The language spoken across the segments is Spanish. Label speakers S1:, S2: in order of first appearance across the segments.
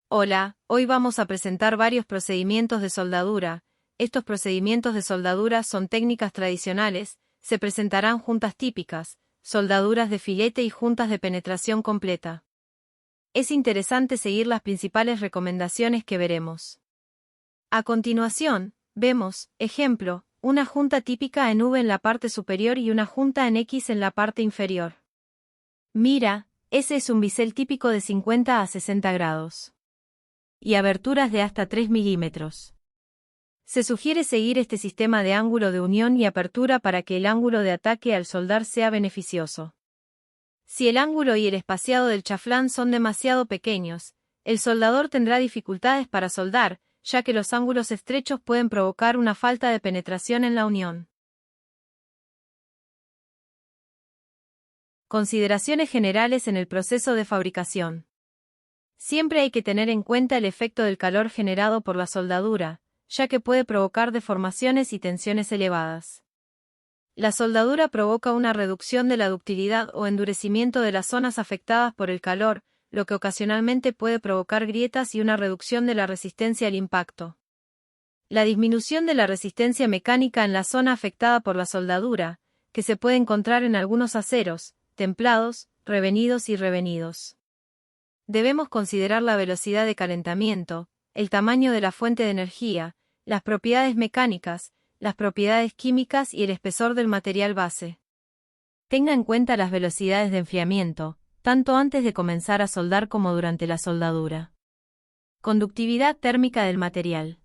S1: Hola, hoy vamos a presentar varios procedimientos de soldadura. Estos procedimientos de soldadura son técnicas tradicionales, se presentarán juntas típicas, soldaduras de filete y juntas de penetración completa. Es interesante seguir las principales recomendaciones que veremos. A continuación, vemos, ejemplo, una junta típica en V en la parte superior y una junta en X en la parte inferior. Mira, ese es un bisel típico de 50 a 60 grados. Y aberturas de hasta 3 milímetros. Se sugiere seguir este sistema de ángulo de unión y apertura para que el ángulo de ataque al soldar sea beneficioso. Si el ángulo y el espaciado del chaflán son demasiado pequeños, el soldador tendrá dificultades para soldar, ya que los ángulos estrechos pueden provocar una falta de penetración en la unión. Consideraciones generales en el proceso de fabricación. Siempre hay que tener en cuenta el efecto del calor generado por la soldadura, ya que puede provocar deformaciones y tensiones elevadas. La soldadura provoca una reducción de la ductilidad o endurecimiento de las zonas afectadas por el calor, lo que ocasionalmente puede provocar grietas y una reducción de la resistencia al impacto. La disminución de la resistencia mecánica en la zona afectada por la soldadura, que se puede encontrar en algunos aceros, templados, revenidos y revenidos. Debemos considerar la velocidad de calentamiento, el tamaño de la fuente de energía, las propiedades mecánicas, las propiedades químicas y el espesor del material base. Tenga en cuenta las velocidades de enfriamiento, tanto antes de comenzar a soldar como durante la soldadura. Conductividad térmica del material.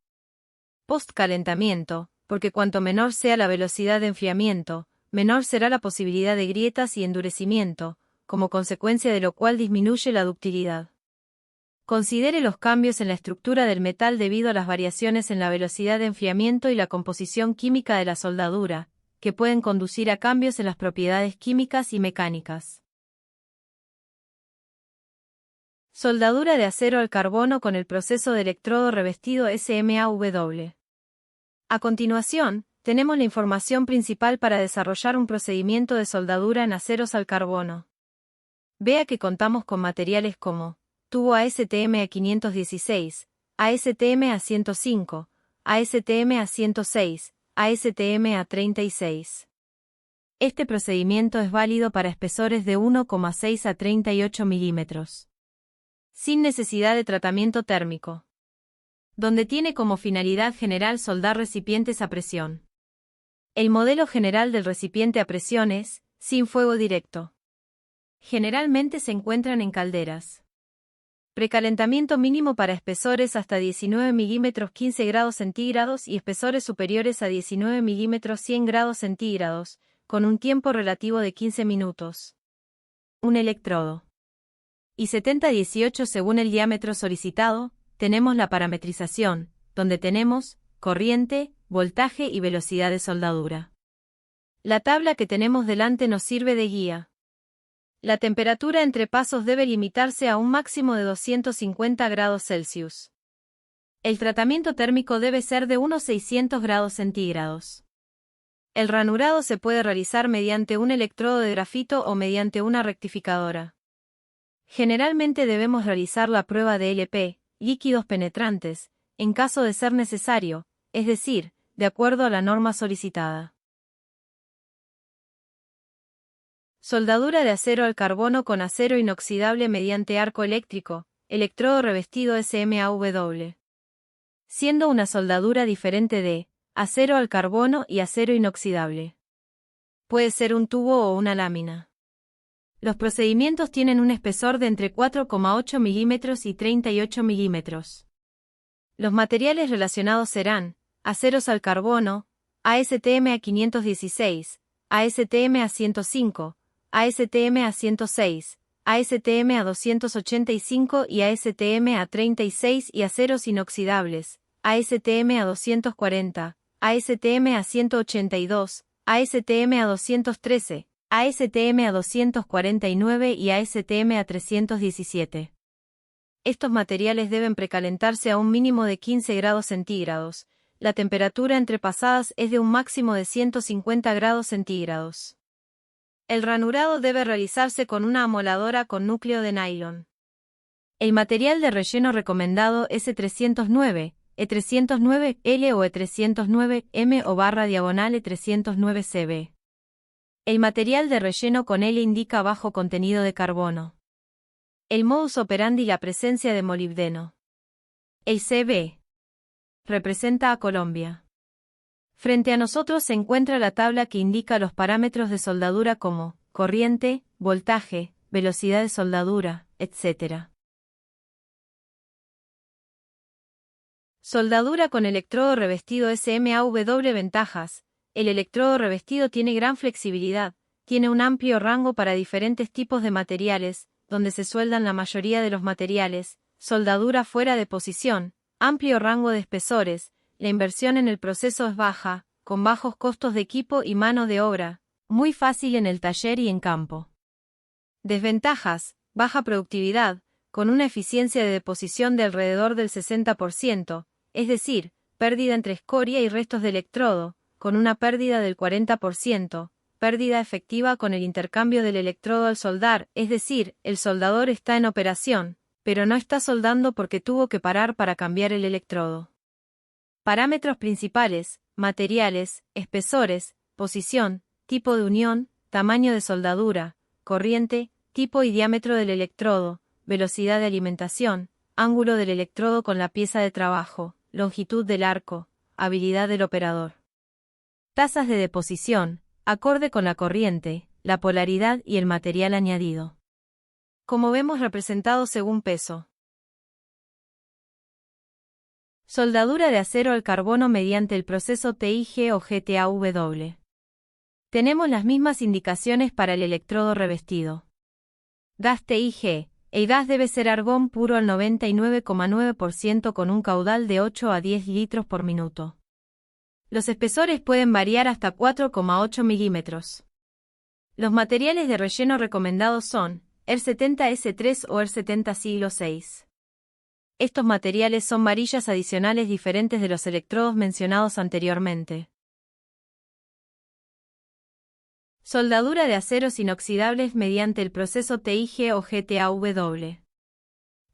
S1: Postcalentamiento, porque cuanto menor sea la velocidad de enfriamiento, menor será la posibilidad de grietas y endurecimiento, como consecuencia de lo cual disminuye la ductilidad. Considere los cambios en la estructura del metal debido a las variaciones en la velocidad de enfriamiento y la composición química de la soldadura, que pueden conducir a cambios en las propiedades químicas y mecánicas. Soldadura de acero al carbono con el proceso de electrodo revestido SMAW. A continuación, tenemos la información principal para desarrollar un procedimiento de soldadura en aceros al carbono. Vea que contamos con materiales como tubo ASTM A516, ASTM A105, ASTM A106, ASTM A36. Este procedimiento es válido para espesores de 1,6 a 38 milímetros. Sin necesidad de tratamiento térmico. Donde tiene como finalidad general soldar recipientes a presión. El modelo general del recipiente a presión es, sin fuego directo. Generalmente se encuentran en calderas. Precalentamiento mínimo para espesores hasta 19 milímetros 15 grados centígrados y espesores superiores a 19 milímetros 100 grados centígrados, con un tiempo relativo de 15 minutos. Un electrodo. Y 70-18 según el diámetro solicitado, tenemos la parametrización, donde tenemos corriente, voltaje y velocidad de soldadura. La tabla que tenemos delante nos sirve de guía. La temperatura entre pasos debe limitarse a un máximo de 250 grados Celsius. El tratamiento térmico debe ser de unos 600 grados centígrados. El ranurado se puede realizar mediante un electrodo de grafito o mediante una rectificadora. Generalmente debemos realizar la prueba de LP, líquidos penetrantes, en caso de ser necesario, es decir, de acuerdo a la norma solicitada. Soldadura de acero al carbono con acero inoxidable mediante arco eléctrico, electrodo revestido SMAW. Siendo una soldadura diferente de acero al carbono y acero inoxidable. Puede ser un tubo o una lámina. Los procedimientos tienen un espesor de entre 4,8 milímetros y 38 milímetros. Los materiales relacionados serán aceros al carbono, ASTM A516, ASTM A105, ASTM A106, ASTM A285 y ASTM A36 y aceros inoxidables, ASTM A240, ASTM A182, ASTM A213, ASTM A249 y ASTM A317. Estos materiales deben precalentarse a un mínimo de 15 grados centígrados. La temperatura entre pasadas es de un máximo de 150 grados centígrados. El ranurado debe realizarse con una amoladora con núcleo de nylon. El material de relleno recomendado es E309, E309L o E309M o /diagonal E309CB. El material de relleno con L indica bajo contenido de carbono. El modus operandi la presencia de molibdeno. El CB representa a Colombia. Frente a nosotros se encuentra la tabla que indica los parámetros de soldadura como corriente, voltaje, velocidad de soldadura, etc. Soldadura con electrodo revestido SMAW. Ventajas. El electrodo revestido tiene gran flexibilidad, tiene un amplio rango para diferentes tipos de materiales, donde se sueldan la mayoría de los materiales, soldadura fuera de posición, amplio rango de espesores, la inversión en el proceso es baja, con bajos costos de equipo y mano de obra, muy fácil en el taller y en campo. Desventajas, baja productividad, con una eficiencia de deposición de alrededor del 60%, es decir, pérdida entre escoria y restos de electrodo, con una pérdida del 40%, pérdida efectiva con el intercambio del electrodo al soldar, es decir, el soldador está en operación, pero no está soldando porque tuvo que parar para cambiar el electrodo. Parámetros principales, materiales, espesores, posición, tipo de unión, tamaño de soldadura, corriente, tipo y diámetro del electrodo, velocidad de alimentación, ángulo del electrodo con la pieza de trabajo, longitud del arco, habilidad del operador. Tasas de deposición, acorde con la corriente, la polaridad y el material añadido. Como vemos representado según peso. Soldadura de acero al carbono mediante el proceso TIG o GTAW. Tenemos las mismas indicaciones para el electrodo revestido. Gas TIG. El gas debe ser argón puro al 99,9% con un caudal de 8 a 10 litros por minuto. Los espesores pueden variar hasta 4,8 milímetros. Los materiales de relleno recomendados son ER70S3 o ER70 siglo VI. Estos materiales son varillas adicionales diferentes de los electrodos mencionados anteriormente. Soldadura de aceros inoxidables mediante el proceso TIG o GTAW.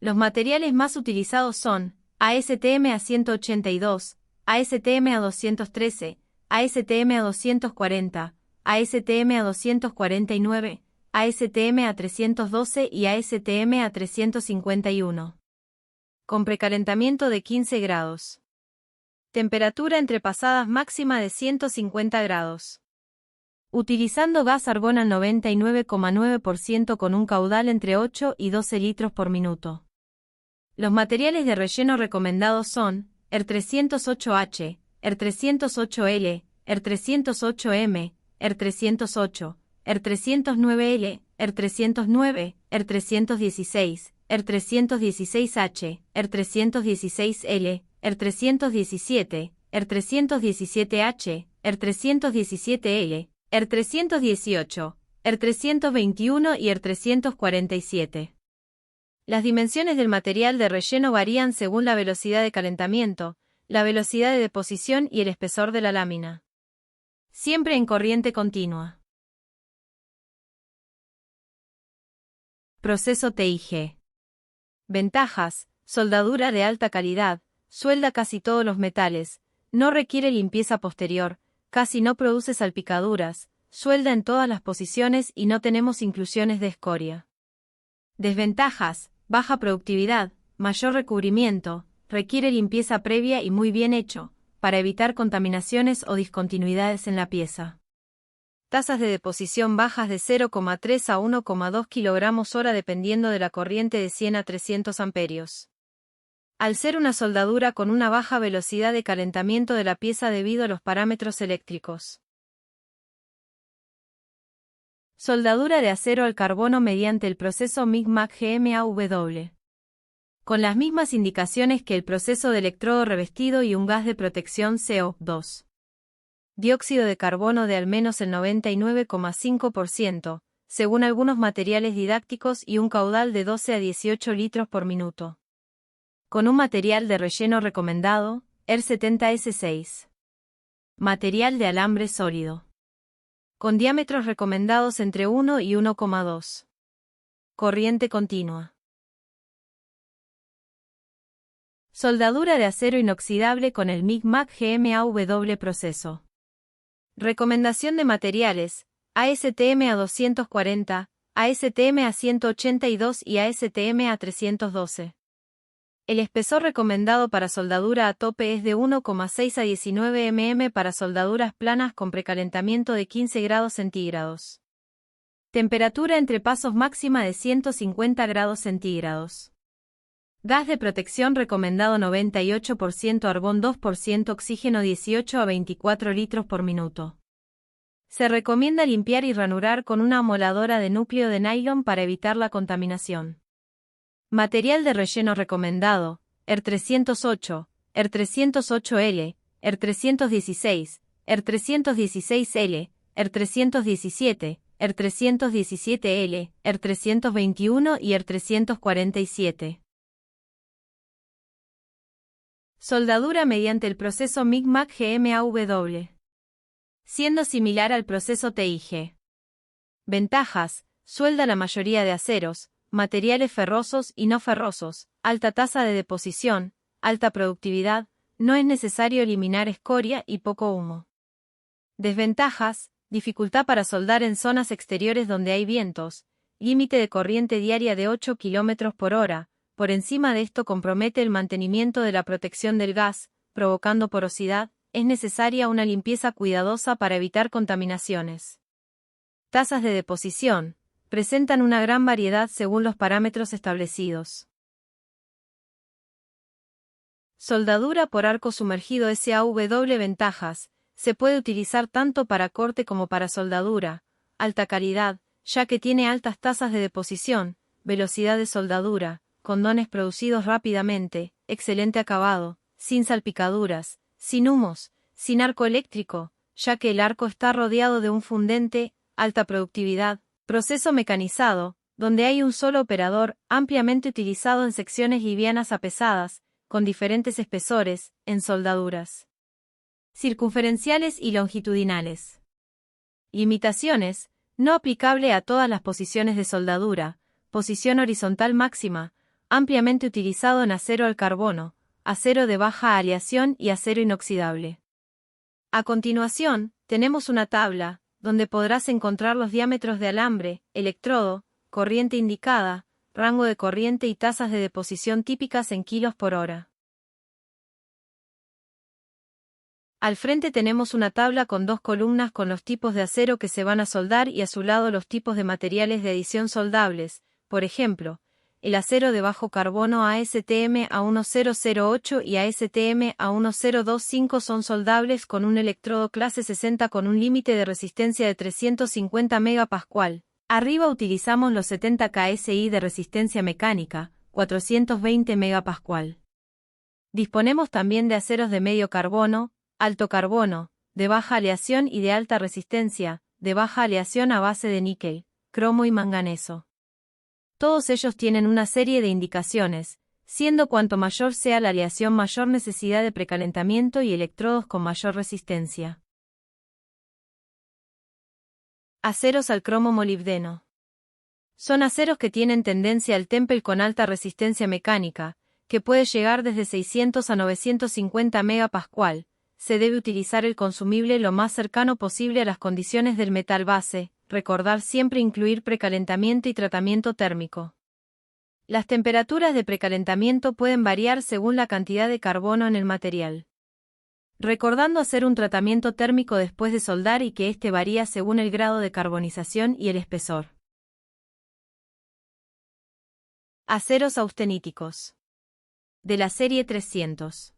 S1: Los materiales más utilizados son ASTM A182, ASTM A213, ASTM A240, ASTM A249, ASTM A312 y ASTM A351. Con precalentamiento de 15 grados. Temperatura entre pasadas máxima de 150 grados. Utilizando gas argón al 99,9% con un caudal entre 8 y 12 litros por minuto. Los materiales de relleno recomendados son ER308H, ER308L, ER308M, ER308, ER309L, ER309, ER316, ER316H, ER316L, ER317, ER317H, ER317L, ER318, ER321 y ER347. Las dimensiones del material de relleno varían según la velocidad de calentamiento, la velocidad de deposición y el espesor de la lámina. Siempre en corriente continua. Proceso TIG. Ventajas: soldadura de alta calidad, suelda casi todos los metales, no requiere limpieza posterior, casi no produce salpicaduras, suelda en todas las posiciones y no tenemos inclusiones de escoria. Desventajas: baja productividad, mayor recubrimiento, requiere limpieza previa y muy bien hecho, para evitar contaminaciones o discontinuidades en la pieza. Tasas de deposición bajas de 0,3 a 1,2 kg/h dependiendo de la corriente de 100 a 300 amperios. Al ser una soldadura con una baja velocidad de calentamiento de la pieza debido a los parámetros eléctricos. Soldadura de acero al carbono mediante el proceso MIG-MAG-GMAW. Con las mismas indicaciones que el proceso de electrodo revestido y un gas de protección CO2. Dióxido de carbono de al menos el 99,5%, según algunos materiales didácticos y un caudal de 12 a 18 litros por minuto. Con un material de relleno recomendado, ER70S6. Material de alambre sólido. Con diámetros recomendados entre 1 y 1,2. Corriente continua. Soldadura de acero inoxidable con el MIG-MAC GMAW proceso. Recomendación de materiales: ASTM A240, ASTM A182 y ASTM A312. El espesor recomendado para soldadura a tope es de 1,6 a 19 mm para soldaduras planas con precalentamiento de 15 grados centígrados. Temperatura entre pasos máxima de 150 grados centígrados. Gas de protección recomendado 98% argón 2% oxígeno 18 a 24 litros por minuto. Se recomienda limpiar y ranurar con una amoladora de núcleo de nylon para evitar la contaminación. Material de relleno recomendado: ER308, ER308L, ER316, ER316L, ER317, ER317L, ER321 y ER347. Soldadura mediante el proceso MIG-MAC GMAW. Siendo similar al proceso TIG. Ventajas: suelda la mayoría de aceros, materiales ferrosos y no ferrosos, alta tasa de deposición, alta productividad, no es necesario eliminar escoria y poco humo. Desventajas: dificultad para soldar en zonas exteriores donde hay vientos, límite de corriente diaria de 8 km por hora, por encima de esto compromete el mantenimiento de la protección del gas, provocando porosidad, es necesaria una limpieza cuidadosa para evitar contaminaciones. Tasas de deposición: presentan una gran variedad según los parámetros establecidos. Soldadura por arco sumergido SAW. Ventajas: se puede utilizar tanto para corte como para soldadura, alta calidad, ya que tiene altas tasas de deposición, velocidad de soldadura, condones producidos rápidamente, excelente acabado, sin salpicaduras, sin humos, sin arco eléctrico, ya que el arco está rodeado de un fundente, alta productividad, proceso mecanizado, donde hay un solo operador, ampliamente utilizado en secciones livianas a pesadas, con diferentes espesores, en soldaduras circunferenciales y longitudinales. Limitaciones: no aplicable a todas las posiciones de soldadura, posición horizontal máxima, ampliamente utilizado en acero al carbono, acero de baja aleación y acero inoxidable. A continuación, tenemos una tabla, donde podrás encontrar los diámetros de alambre, electrodo, corriente indicada, rango de corriente y tasas de deposición típicas en kilos por hora. Al frente tenemos una tabla con dos columnas con los tipos de acero que se van a soldar y a su lado los tipos de materiales de adición soldables, por ejemplo, el acero de bajo carbono ASTM A1008 y ASTM A1025 son soldables con un electrodo clase 60 con un límite de resistencia de 350 MPa. Arriba utilizamos los 70 KSI de resistencia mecánica, 420 MPa. Disponemos también de aceros de medio carbono, alto carbono, de baja aleación y de alta resistencia, de baja aleación a base de níquel, cromo y manganeso. Todos ellos tienen una serie de indicaciones, siendo cuanto mayor sea la aleación mayor necesidad de precalentamiento y electrodos con mayor resistencia. Aceros al cromo molibdeno. Son aceros que tienen tendencia al temple con alta resistencia mecánica, que puede llegar desde 600 a 950 MPa. Se debe utilizar el consumible lo más cercano posible a las condiciones del metal base, recordar siempre incluir precalentamiento y tratamiento térmico. Las temperaturas de precalentamiento pueden variar según la cantidad de carbono en el material. Recordando hacer un tratamiento térmico después de soldar y que este varía según el grado de carbonización y el espesor. Aceros austeníticos. De la serie 300.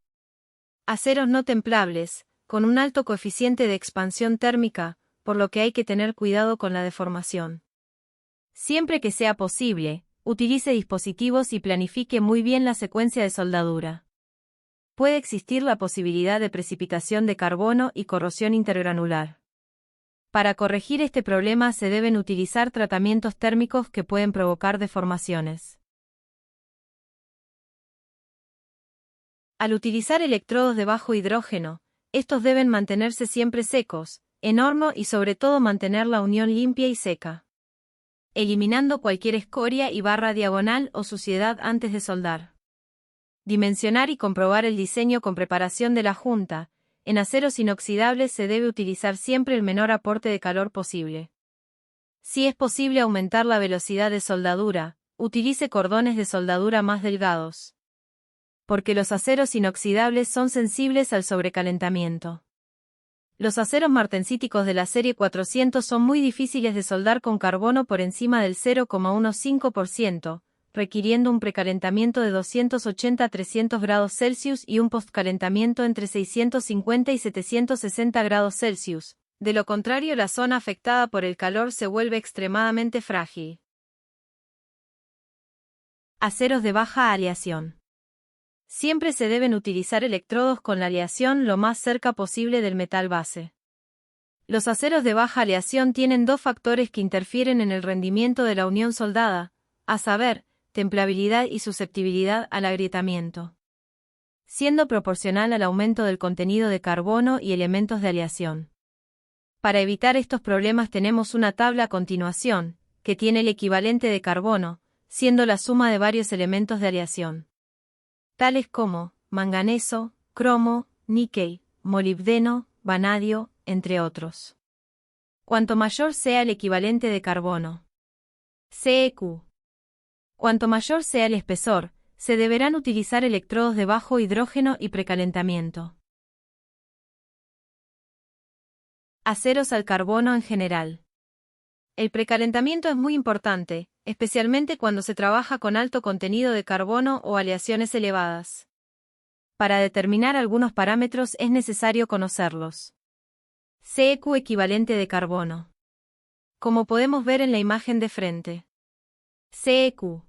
S1: Aceros no templables, con un alto coeficiente de expansión térmica, por lo que hay que tener cuidado con la deformación. Siempre que sea posible, utilice dispositivos y planifique muy bien la secuencia de soldadura. Puede existir la posibilidad de precipitación de carbono y corrosión intergranular. Para corregir este problema se deben utilizar tratamientos térmicos que pueden provocar deformaciones. Al utilizar electrodos de bajo hidrógeno, estos deben mantenerse siempre secos, en horno y sobre todo mantener la unión limpia y seca, eliminando cualquier escoria y barra diagonal o suciedad antes de soldar. Dimensionar y comprobar el diseño con preparación de la junta. En aceros inoxidables se debe utilizar siempre el menor aporte de calor posible. Si es posible aumentar la velocidad de soldadura, utilice cordones de soldadura más delgados. Porque los aceros inoxidables son sensibles al sobrecalentamiento. Los aceros martensíticos de la serie 400 son muy difíciles de soldar con carbono por encima del 0,15%, requiriendo un precalentamiento de 280 a 300 grados Celsius y un postcalentamiento entre 650 y 760 grados Celsius. De lo contrario, la zona afectada por el calor se vuelve extremadamente frágil. Aceros de baja aleación. Siempre se deben utilizar electrodos con la aleación lo más cerca posible del metal base. Los aceros de baja aleación tienen dos factores que interfieren en el rendimiento de la unión soldada, a saber, templabilidad y susceptibilidad al agrietamiento, siendo proporcional al aumento del contenido de carbono y elementos de aleación. Para evitar estos problemas tenemos una tabla a continuación, que tiene el equivalente de carbono, siendo la suma de varios elementos de aleación, tales como manganeso, cromo, níquel, molibdeno, vanadio, entre otros. Cuanto mayor sea el equivalente de carbono, CEQ, cuanto mayor sea el espesor, se deberán utilizar electrodos de bajo hidrógeno y precalentamiento. Aceros al carbono en general. El precalentamiento es muy importante, especialmente cuando se trabaja con alto contenido de carbono o aleaciones elevadas. Para determinar algunos parámetros es necesario conocerlos. CEQ equivalente de carbono. Como podemos ver en la imagen de frente. CEQ.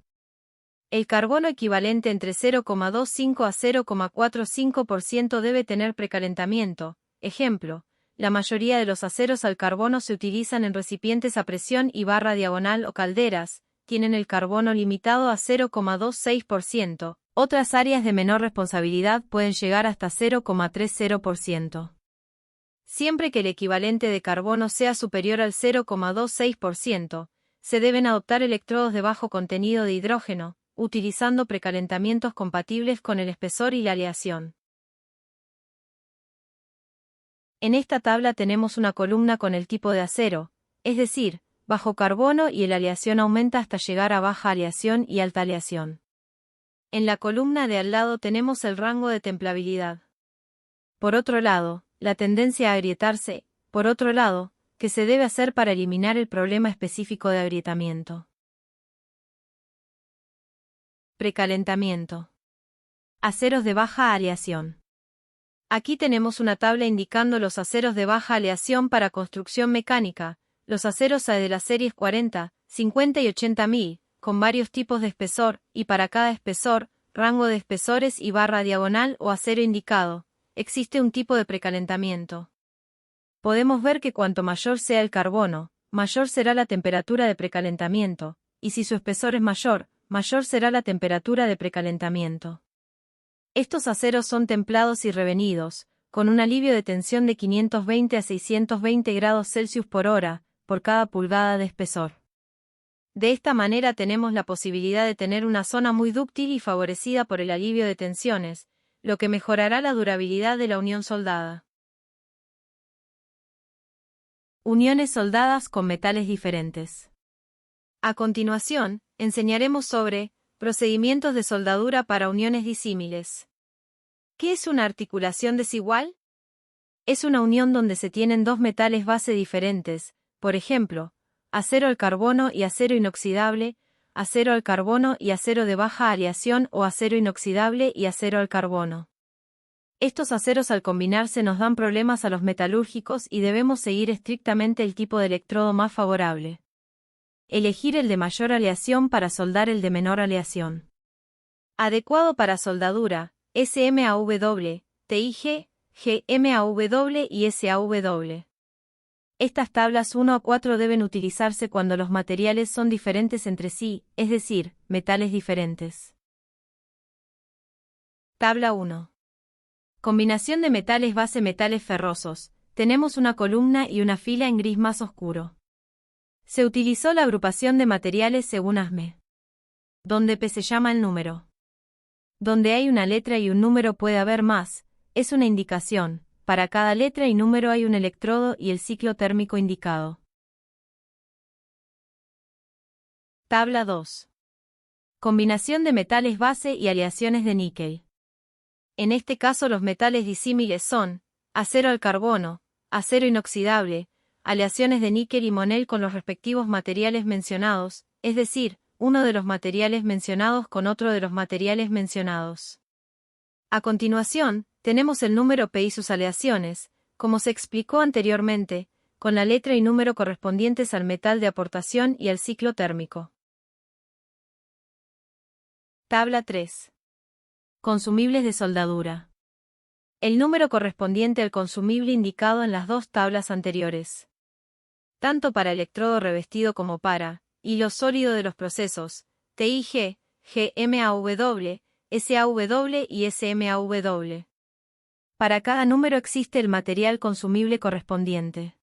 S1: El carbono equivalente entre 0,25 a 0,45% debe tener precalentamiento. Ejemplo, la mayoría de los aceros al carbono se utilizan en recipientes a presión y barra diagonal o calderas, tienen el carbono limitado a 0,26%, otras áreas de menor responsabilidad pueden llegar hasta 0,30%. Siempre que el equivalente de carbono sea superior al 0,26%, se deben adoptar electrodos de bajo contenido de hidrógeno, utilizando precalentamientos compatibles con el espesor y la aleación. En esta tabla tenemos una columna con el tipo de acero, es decir, bajo carbono y la aleación aumenta hasta llegar a baja aleación y alta aleación. En la columna de al lado tenemos el rango de templabilidad. Por otro lado, la tendencia a agrietarse, por otro lado, que se debe hacer para eliminar el problema específico de agrietamiento. Precalentamiento. Aceros de baja aleación. Aquí tenemos una tabla indicando los aceros de baja aleación para construcción mecánica, los aceros de las series 40, 50 y 80.000, con varios tipos de espesor, y para cada espesor, rango de espesores y barra diagonal o acero indicado, existe un tipo de precalentamiento. Podemos ver que cuanto mayor sea el carbono, mayor será la temperatura de precalentamiento, y si su espesor es mayor, mayor será la temperatura de precalentamiento. Estos aceros son templados y revenidos, con un alivio de tensión de 520 a 620 grados Celsius por hora, por cada pulgada de espesor. De esta manera tenemos la posibilidad de tener una zona muy dúctil y favorecida por el alivio de tensiones, lo que mejorará la durabilidad de la unión soldada. Uniones soldadas con metales diferentes. A continuación, enseñaremos sobre procedimientos de soldadura para uniones disímiles. ¿Qué es una articulación desigual? Es una unión donde se tienen dos metales base diferentes, por ejemplo, acero al carbono y acero inoxidable, acero al carbono y acero de baja aleación o acero inoxidable y acero al carbono. Estos aceros al combinarse nos dan problemas a los metalúrgicos y debemos seguir estrictamente el tipo de electrodo más favorable. Elegir el de mayor aleación para soldar el de menor aleación. Adecuado para soldadura, SMAW, TIG, GMAW y SAW. Estas tablas 1 a 4 deben utilizarse cuando los materiales son diferentes entre sí, es decir, metales diferentes. Tabla 1. Combinación de metales base metales ferrosos. Tenemos una columna y una fila en gris más oscuro. Se utilizó la agrupación de materiales según ASME, donde P se llama el número. Donde hay una letra y un número puede haber más, es una indicación. Para cada letra y número hay un electrodo y el ciclo térmico indicado. Tabla 2. Combinación de metales base y aleaciones de níquel. En este caso los metales disímiles son acero al carbono, acero inoxidable, aleaciones de níquel y monel con los respectivos materiales mencionados, es decir, uno de los materiales mencionados con otro de los materiales mencionados. A continuación, tenemos el número P y sus aleaciones, como se explicó anteriormente, con la letra y número correspondientes al metal de aportación y al ciclo térmico. Tabla 3. Consumibles de soldadura. El número correspondiente al consumible indicado en las dos tablas anteriores. Tanto para electrodo revestido como para hilo sólido de los procesos TIG, GMAW, SAW y SMAW. Para cada número existe el material consumible correspondiente.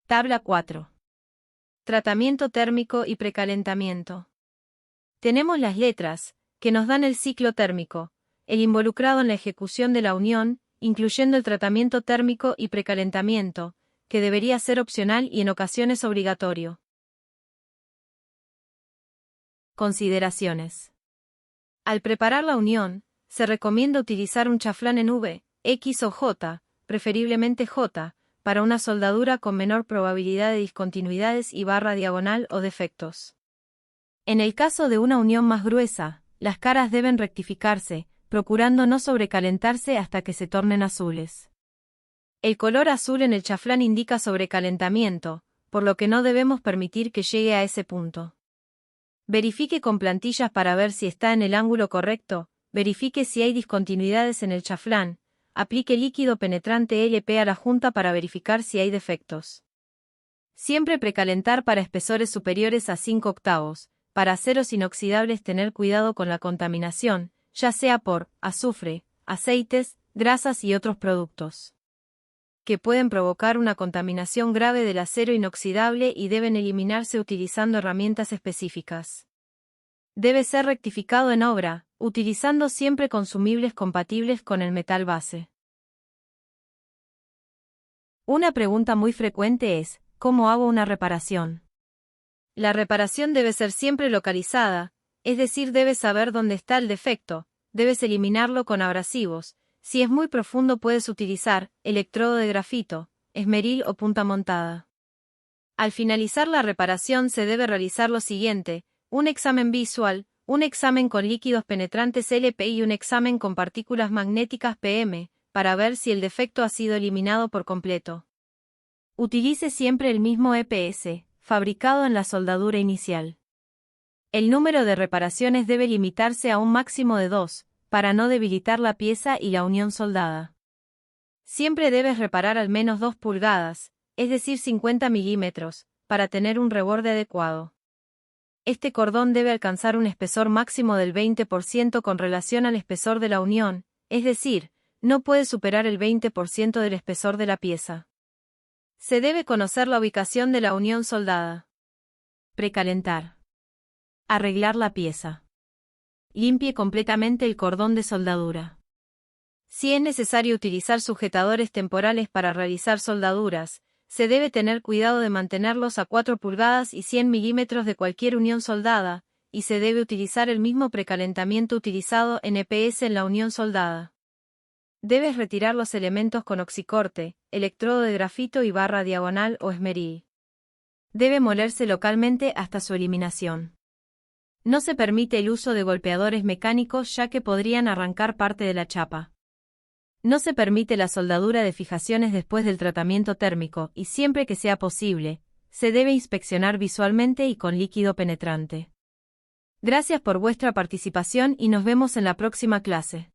S1: Tabla 4. Tratamiento térmico y precalentamiento. Tenemos las letras, que nos dan el ciclo térmico, el involucrado en la ejecución de la unión, incluyendo el tratamiento térmico y precalentamiento, que debería ser opcional y en ocasiones obligatorio. Consideraciones. Al preparar la unión, se recomienda utilizar un chaflán en V, X o J, preferiblemente J, para una soldadura con menor probabilidad de discontinuidades y barra diagonal o defectos. En el caso de una unión más gruesa, las caras deben rectificarse, procurando no sobrecalentarse hasta que se tornen azules. El color azul en el chaflán indica sobrecalentamiento, por lo que no debemos permitir que llegue a ese punto. Verifique con plantillas para ver si está en el ángulo correcto, verifique si hay discontinuidades en el chaflán, aplique líquido penetrante LP a la junta para verificar si hay defectos. Siempre precalentar para espesores superiores a 5 octavos, para aceros inoxidables tener cuidado con la contaminación, ya sea por azufre, aceites, grasas y otros productos, que pueden provocar una contaminación grave del acero inoxidable y deben eliminarse utilizando herramientas específicas. Debe ser rectificado en obra, utilizando siempre consumibles compatibles con el metal base. Una pregunta muy frecuente es, ¿cómo hago una reparación? La reparación debe ser siempre localizada, es decir, debes saber dónde está el defecto, debes eliminarlo con abrasivos. Si es muy profundo puedes utilizar electrodo de grafito, esmeril o punta montada. Al finalizar la reparación se debe realizar lo siguiente: un examen visual, un examen con líquidos penetrantes LP y un examen con partículas magnéticas PM, para ver si el defecto ha sido eliminado por completo. Utilice siempre el mismo EPS, fabricado en la soldadura inicial. El número de reparaciones debe limitarse a un máximo de 2, para no debilitar la pieza y la unión soldada. Siempre debes reparar al menos 2 pulgadas, es decir 50 milímetros, para tener un reborde adecuado. Este cordón debe alcanzar un espesor máximo del 20% con relación al espesor de la unión, es decir, no puede superar el 20% del espesor de la pieza. Se debe conocer la ubicación de la unión soldada. Precalentar. Arreglar la pieza. Limpie completamente el cordón de soldadura. Si es necesario utilizar sujetadores temporales para realizar soldaduras, se debe tener cuidado de mantenerlos a 4 pulgadas y 100 milímetros de cualquier unión soldada, y se debe utilizar el mismo precalentamiento utilizado en EPS en la unión soldada. Debes retirar los elementos con oxicorte, electrodo de grafito y barra diagonal o esmeril. Debe molerse localmente hasta su eliminación. No se permite el uso de golpeadores mecánicos ya que podrían arrancar parte de la chapa. No se permite la soldadura de fijaciones después del tratamiento térmico y siempre que sea posible, se debe inspeccionar visualmente y con líquido penetrante. Gracias por vuestra participación y nos vemos en la próxima clase.